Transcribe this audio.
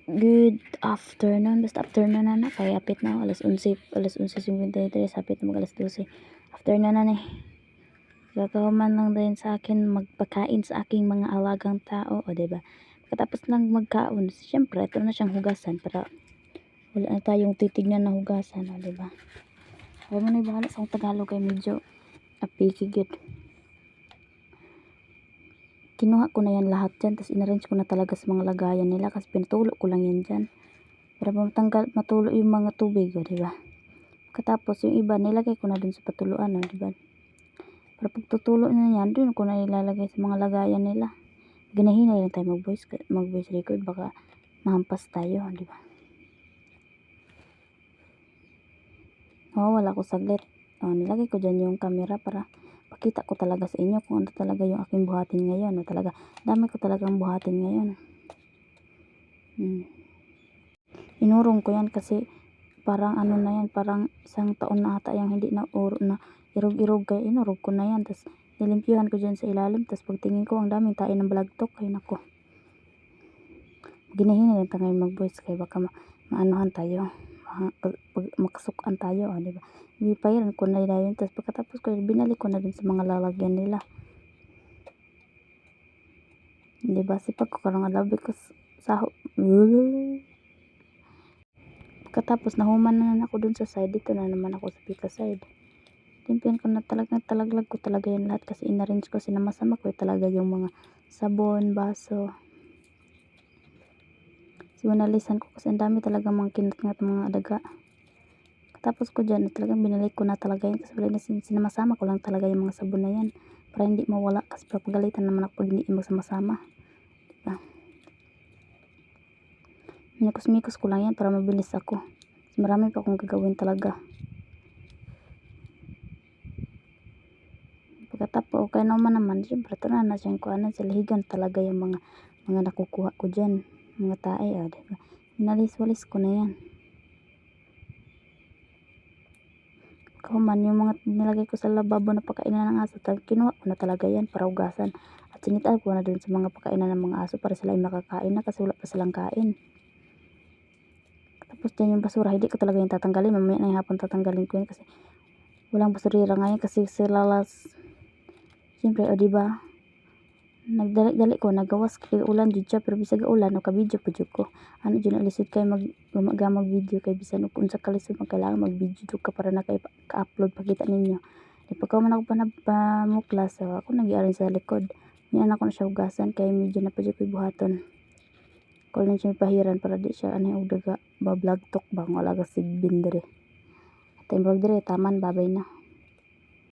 Good afternoon. Basta afternoon na kaya apit na alas 11:53, hapit na mag alas 12. Afternoon na ni. Gagawa lang din sa akin magpakain sa aking mga alagang tao, o diba? Pagkatapos lang magkaon, syempre ito na siyang hugasan para wala na tayong titignan na hugasan, o diba? Huwag mo na bahala sa Tagalog kay medyo apikigid. Kinuha ko na yan lahat dyan, tapos inarrange ko na talaga sa mga lagayan nila kasi pinatulo ko lang yan dyan para matulo yung mga tubig, o diba? Pagkatapos yung iba nilagay ko na dun sa patuluan, o diba? Para pagtutulo na yan, dun ko na ilalagay sa mga lagayan nila. Ginahinay lang tayo mag-voice record, baka mahampas tayo, di ba? Wala ko saglit. Nilagay ko dyan yung camera para pakita ko talaga sa inyo kung ano talaga yung aking buhatin ngayon. Talaga, dami ko talagang buhatin ngayon. Inurong ko yan kasi parang ano na yan, parang isang taon na ata yung hindi na irog-irog, kaya inurog ko na yan. Tapos nilimpyuhan ko dyan sa ilalim, tapos pagtingin ko ang daming tae ng balagtok, ay nako, ginahinay lang tayo mag-voice kaya baka maanuhan tayo, makasukan tayo, diba? Ipayaran ko na yun, tapos pagkatapos ko binalik ko na din sa mga lalagyan nila, diba? Sipag ko karang alabi ko saho. Pagkatapos nahuman na ako dun sa side, dito na naman ako sa pika side. Timpian ko na talaga, talaglag ko talaga yan lahat kasi inarrange ko, sinamasama ko talaga yung mga sabon, baso. Sinalisan ko kasi ang dami talaga mga kinat-ngat mga daga. Tapos ko dyan, talagang binalik ko na talaga yan kasi wala na, sinamasama ko lang talaga yung mga sabon na yan para hindi mawala kasi papagalitan naman ako pag hindi magsama-sama, diba? Minikos-mikos ko lang yan para mabilis ako. Marami pa akong gagawin talaga. Pagkatapos, okay naman, syempre ito na siyang kuhanan, salihigan talaga yung mga nakukuha ko dyan, mga tae, diba? Inalis-walis ko na yan. Kauman, yung mga nilagay ko sa lababo na pagkainan ng aso, kinuha ko na talaga yan para hugasan. At sinitaan ko na dun sa mga pagkainan ng mga aso para sila ay makakain na kasi wala pa silang kain. Tapos dyan yung basura, hindi ko talaga yung tatanggalin. Mamaya na yung hapon tatanggalin ko yun kasi walang basurira ngayon kasi sila siyempre, o diba? Nagdali ko, nagawas kay ulan dyan siya, pero bisag ulan, o kabidyo pa dyan ko. Ano dyan, alisod kayo mag video kay bisan kung sa kalisod kailangan mag-video ka para ka-upload, pakita ninyo. Di pagka man ako pamuklas, ako nag-i-arrange sa likod. Niyan ako na siya hugasan, kaya medyo na pa dyan ko buhaton. Kung lang siya pahiran para di siya, ano yung daga, bablagtok ba, wala ka sigbin dire. At yung vlog dire, taman, babay na.